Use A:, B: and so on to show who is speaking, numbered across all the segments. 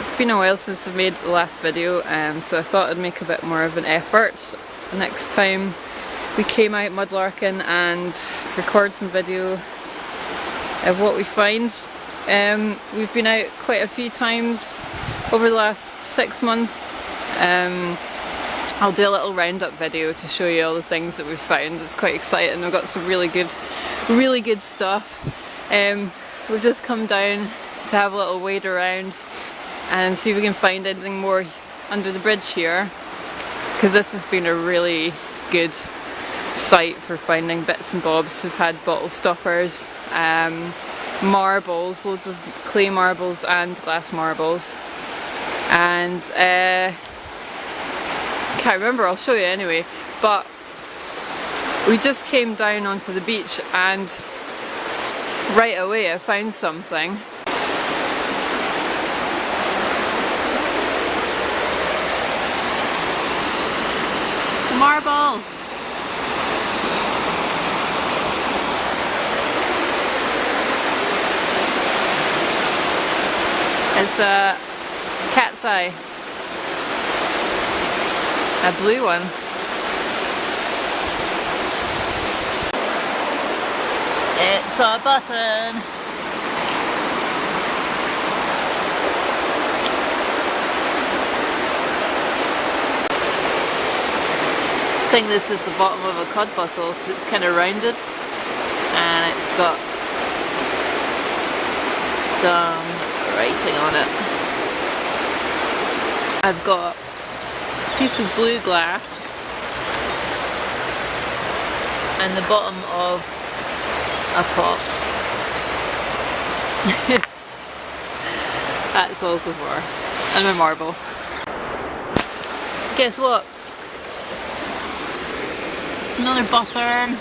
A: It's been a while since I made the last video, so I thought I'd make a bit more of an effort next time we came out mudlarking and record some video of what we find. We've been out quite a few times over the last 6 months. I'll do a little roundup video to show you all the things that we've found. It's quite exciting. We've got some really good stuff. We've just come down to have a little wade around and see if we can find anything more under the bridge here, because this has been a really good site for finding bits and bobs. We've had bottle stoppers, marbles, loads of clay marbles and glass marbles, and can't remember, I'll show you anyway. But we just came down onto the beach and right away I found something. Marble! It's a cat's eye. A blue one. It's a button. I think this is the bottom of a cod bottle because it's kind of rounded and it's got some writing on it. I've got a piece of blue glass and the bottom of a pot. That's also for, and a marble. Guess what? Another button.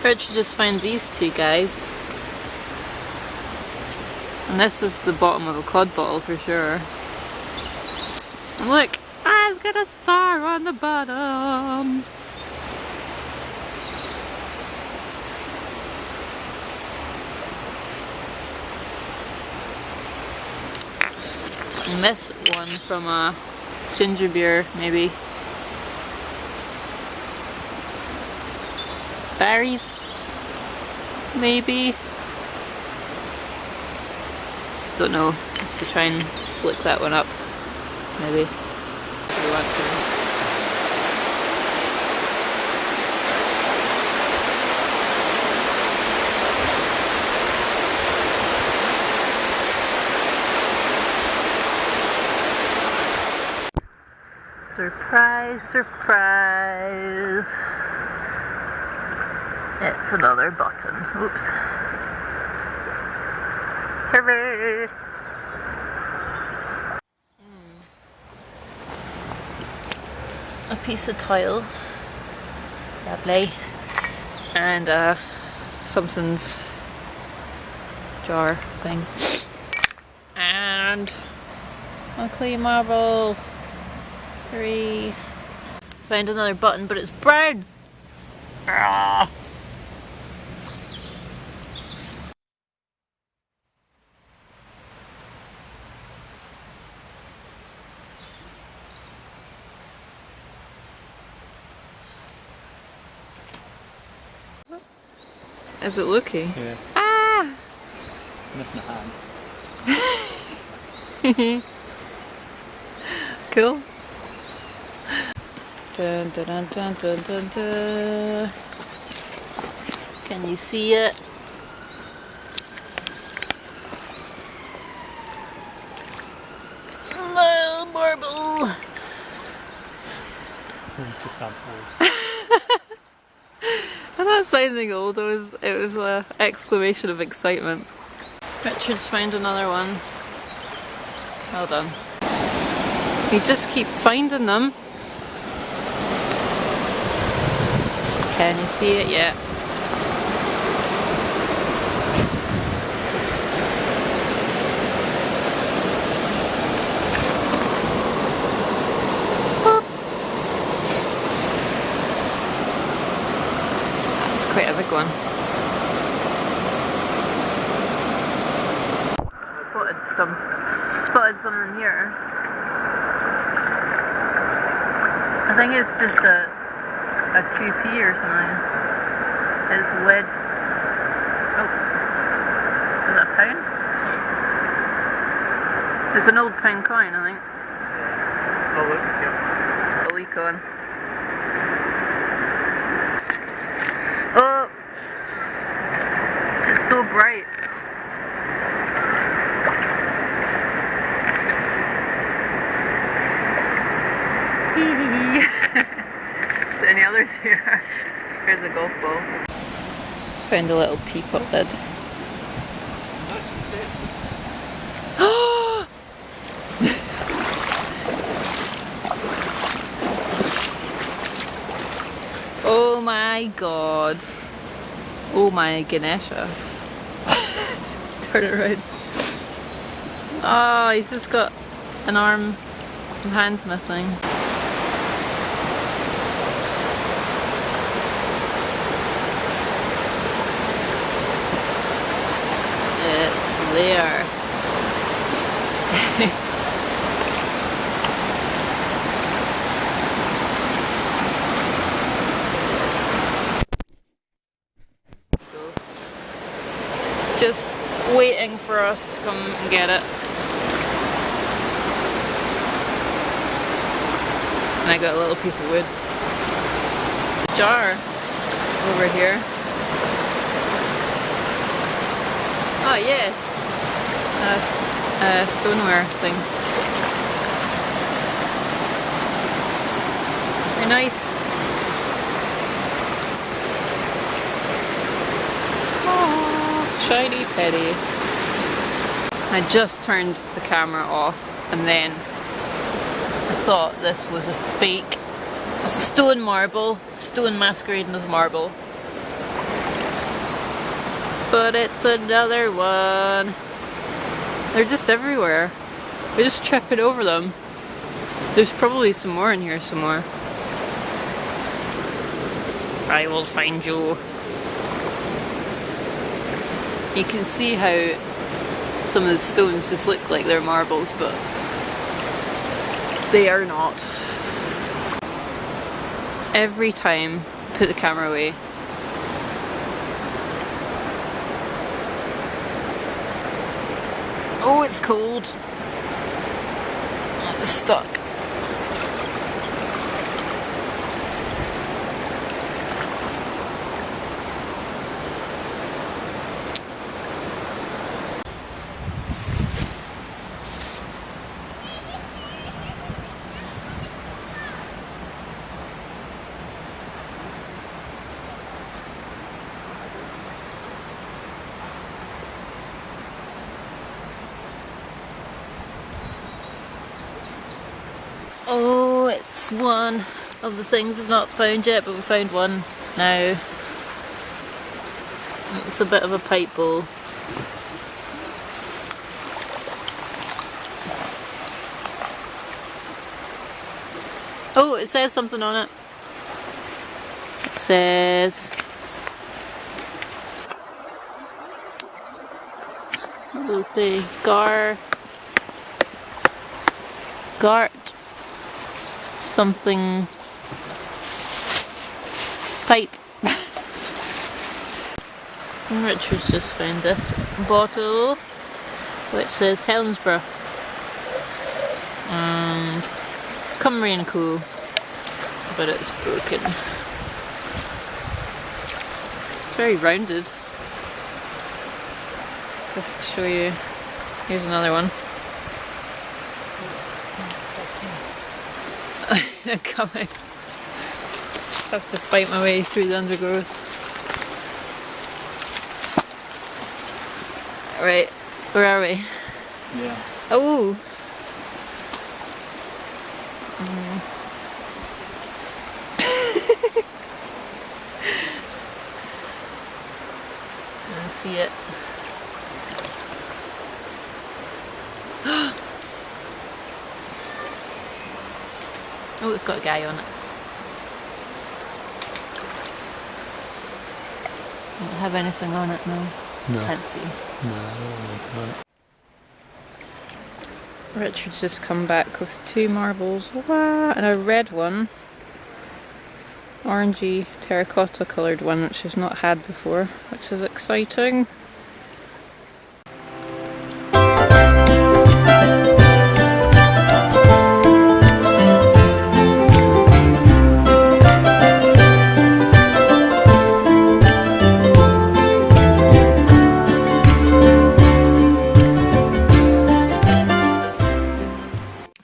A: Richard just found these two guys. And this is the bottom of a cod bottle for sure. And look, it's got a star on the bottom. And this one from a ginger beer, maybe. Berries, maybe. Don't know. Have to try and flick that one up, maybe. If you want to. Surprise, surprise! It's another button. Oops. Hooray! A piece of tile. Lovely. And something's jar thing. And a clay marble. Hooray. Found another button, but it's brown. Ah. Is it looking?
B: Yeah.
A: Ah!
B: Missing a hand.
A: Cool. Dun, dun, dun, dun, dun, dun, dun. Can you see it? No marble.
B: To sample.
A: I'm not sounding old. It was an exclamation of excitement. Richard's found another one. Well done. You just keep finding them. Can you see it yet? That's quite a big one. spotted something here. I think it's just a 2p or something. It's wedged. Oh, is that a pound? It's an old pound coin, I think.
B: Oh look, yeah.
A: A wee coin. Oh, it's so bright. Any others here? Here's a golf ball. Found a little teapot lid. Oh my god. Oh my Ganesha. Turn it around. Oh, he's just got an arm, some hands missing. It's there. Just waiting for us to come and get it. And I got a little piece of wood. Jar over here. Oh yeah, a stoneware thing. Very nice. Oh, shiny petty. I just turned the camera off and then I thought this was a fake stone marble, stone masquerading as marble. But it's another one. They're just everywhere. We're just tripping over them. There's probably some more in here somewhere. I will find you. You can see how some of the stones just look like they're marbles, but they are not. Every time, put the camera away. Oh, it's cold. It's stuck. Oh, it's one of the things we've not found yet, but we found one now. It's a bit of a pipe bowl. Oh, it says something on it. It says... what does it say? Gart. Something pipe. And Richard's just found this bottle which says Helensburgh and Cymru and Co, but it's broken. It's very rounded. Just to show you, here's another one. Coming. Just have to fight my way through the undergrowth. Right, where are we?
B: Yeah.
A: Oh! I see it. Oh, it's got a guy on it. Don't have anything on it now.
B: No.
A: Can't see.
B: No, I don't know what's on it.
A: Richard's just come back with 2 marbles. Wow. And a red one. Orangey terracotta coloured one, which I've not had before, which is exciting.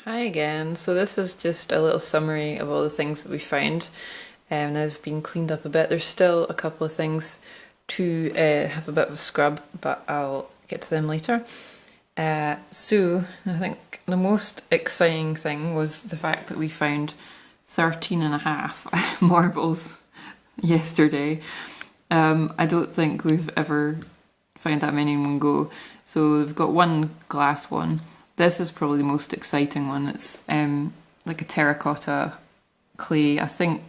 A: Hi again. So this is just a little summary of all the things that we found. They've been cleaned up a bit. There's still a couple of things to have a bit of a scrub, but I'll get to them later. So I think the most exciting thing was the fact that we found 13 and a half marbles yesterday. I don't think we've ever found that many in one go. So we've got one glass one. This is probably the most exciting one. It's like a terracotta clay. I think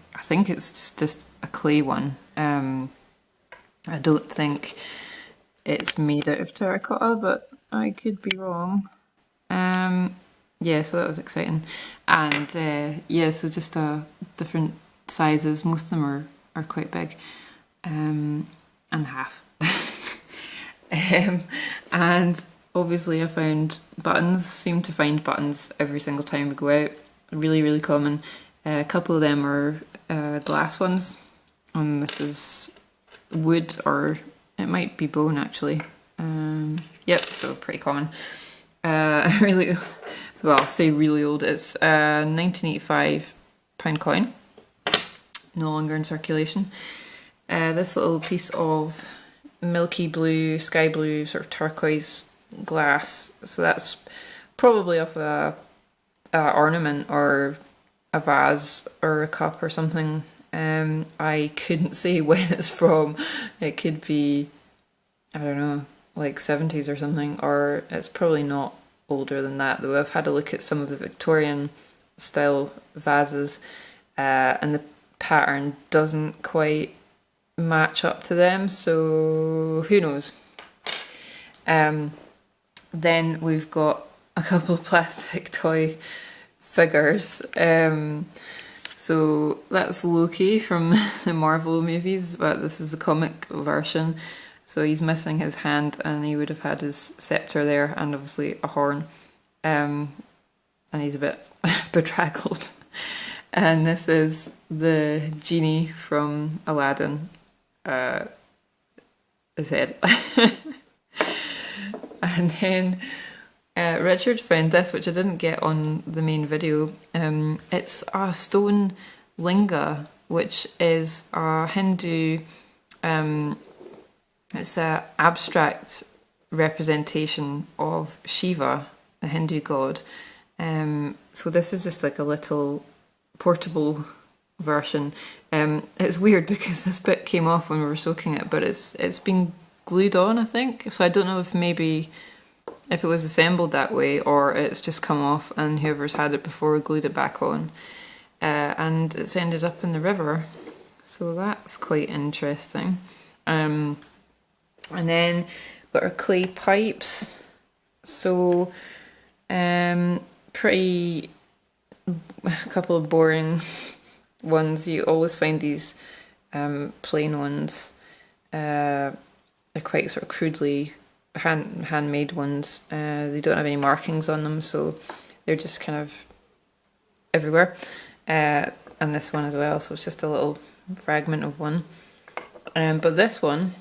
A: it's just a clay one. I don't think it's made out of terracotta, but I could be wrong. Yeah, so that was exciting. And yeah, so just different sizes. Most of them are quite big. And half. And obviously I found buttons. Seem to find buttons every single time we go out. Really, really common. A couple of them are glass ones, and this is wood, or it might be bone actually. Yep, so pretty common. Really, well, I'll say really old. It's a 1985 pound coin, no longer in circulation. This little piece of milky blue, sky blue, sort of turquoise glass. So that's probably of a ornament or a vase or a cup or something. I couldn't say when it's from. It could be, I don't know, like 70s or something, or it's probably not older than that, though. I've had a look at some of the Victorian style vases, and the pattern doesn't quite match up to them, so who knows. Then we've got a couple of plastic toy figures. So that's Loki from the Marvel movies, but this is the comic version. So he's missing his hand, and he would have had his scepter there, and obviously a horn. And he's a bit bedraggled. And this is the genie from Aladdin. His head. And then Richard found this, which I didn't get on the main video. It's a stone linga, which is a Hindu, it's an abstract representation of Shiva, the Hindu god. So this is just like a little portable version. It's weird because this bit came off when we were soaking it, but it's been glued on, I think. So I don't know if maybe if it was assembled that way, or it's just come off and whoever's had it before glued it back on. And it's ended up in the river. So that's quite interesting. And then got our clay pipes. So pretty, a couple of boring ones. You always find these plain ones. They're quite sort of crudely handmade ones. They don't have any markings on them, so they're just kind of everywhere. And this one as well, so it's just a little fragment of one. But this one,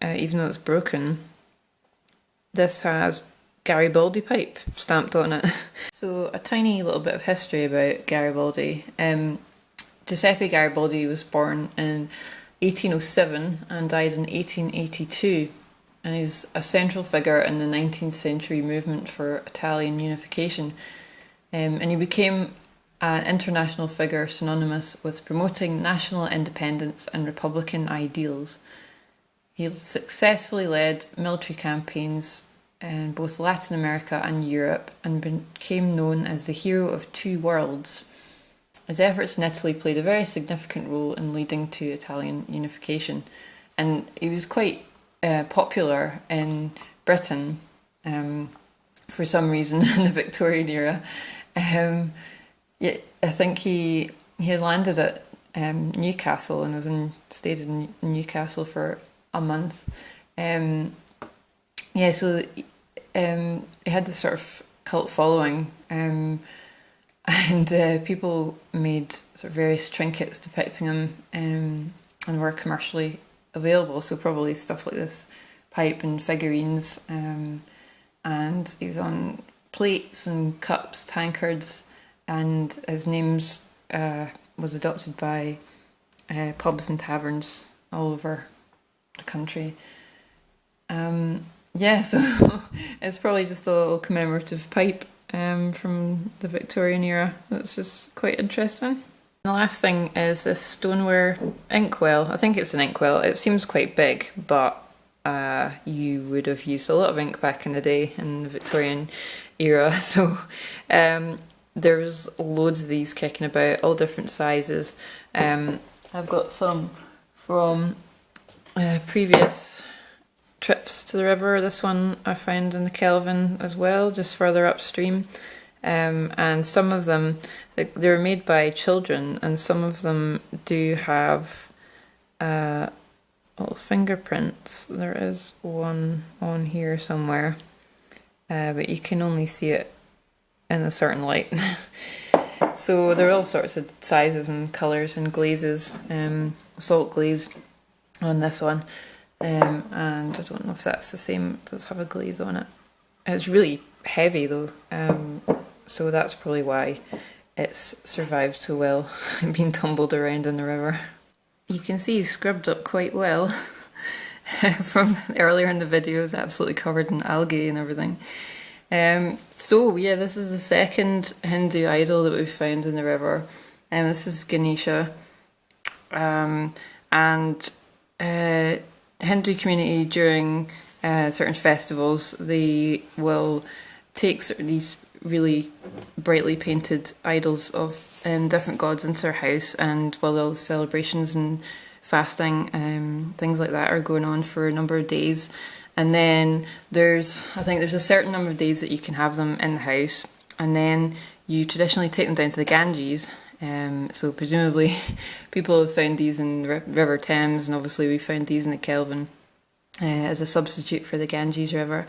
A: even though it's broken, this has Garibaldi pipe stamped on it. So a tiny little bit of history about Garibaldi. Giuseppe Garibaldi was born in 1807 and died in 1882, and he's a central figure in the 19th century movement for Italian unification. And he became an international figure synonymous with promoting national independence and republican ideals. He successfully led military campaigns in both Latin America and Europe, and became known as the hero of two worlds. His efforts in Italy played a very significant role in leading to Italian unification, and he was quite popular in Britain for some reason in the Victorian era. Yeah, I think he landed at Newcastle and stayed in Newcastle for a month. Yeah, so he had this sort of cult following, and people made sort of various trinkets depicting him, and were commercially available. So probably stuff like this pipe and figurines, and he was on plates and cups, tankards, and his names was adopted by pubs and taverns all over the country. Yeah, so it's probably just a little commemorative pipe from the Victorian era. That's just quite interesting. The last thing is this stoneware inkwell. I think it's an inkwell. It seems quite big, but you would have used a lot of ink back in the day in the Victorian era. So there's loads of these kicking about, all different sizes. I've got some from previous trips to the river. This one I found in the Kelvin as well, just further upstream. And some of them, they're made by children, and some of them do have little fingerprints. There is one on here somewhere, but you can only see it in a certain light. So there are all sorts of sizes and colours and glazes, salt glaze on this one. And I don't know if that's the same. It does have a glaze on it. It's really heavy though, so that's probably why it's survived so well being tumbled around in the river. You can see he's scrubbed up quite well from earlier in the video. It was absolutely covered in algae and everything. So yeah, this is the second Hindu idol that we've found in the river, and this is Ganesha. Hindu community during certain festivals, they will take these really brightly painted idols of different gods into their house, and while those celebrations and fasting, things like that are going on for a number of days. And then I think there's a certain number of days that you can have them in the house, and then you traditionally take them down to the Ganges. So presumably people have found these in the River Thames, and obviously we found these in the Kelvin as a substitute for the Ganges River.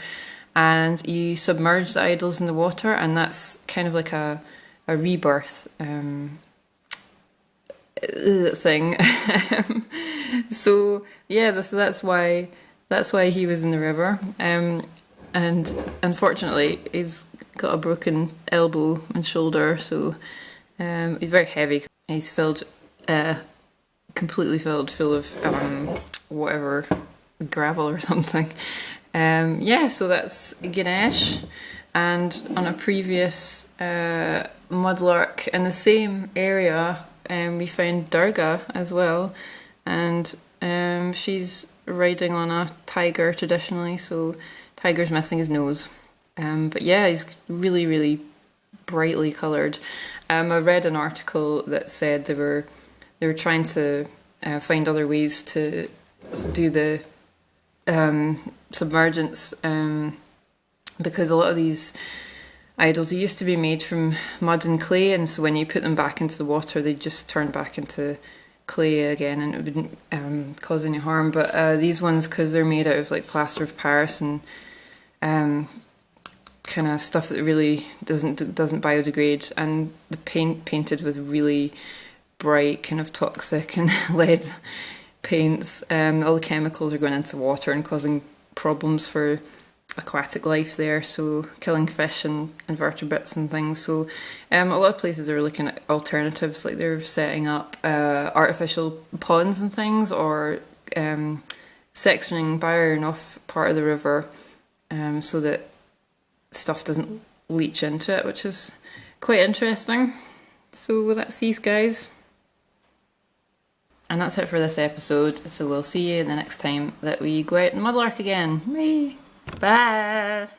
A: And you submerge the idols in the water, and that's kind of like a rebirth thing. So yeah, that's why he was in the river. And unfortunately he's got a broken elbow and shoulder, so he's very heavy. He's completely filled full of whatever, gravel or something. Yeah, so that's Ganesh. And on a previous mudlark in the same area, we found Durga as well, and she's riding on a tiger traditionally, so tiger's missing his nose. But yeah, he's really, really brightly coloured. I read an article that said they were trying to find other ways to do the submergence, because a lot of these idols used to be made from mud and clay, and so when you put them back into the water they just turn back into clay again, and it wouldn't cause any harm. But these ones, because they're made out of like plaster of Paris and kind of stuff that really doesn't biodegrade, and the painted with really bright kind of toxic and lead paints, all the chemicals are going into the water and causing problems for aquatic life there, so killing fish and invertebrates and things. So a lot of places are looking at alternatives, like they're setting up artificial ponds and things, or sectioning, barriering off part of the river so that stuff doesn't leach into it, which is quite interesting. So that's these guys. And that's it for this episode, so we'll see you the next time that we go out and mudlark again. Bye!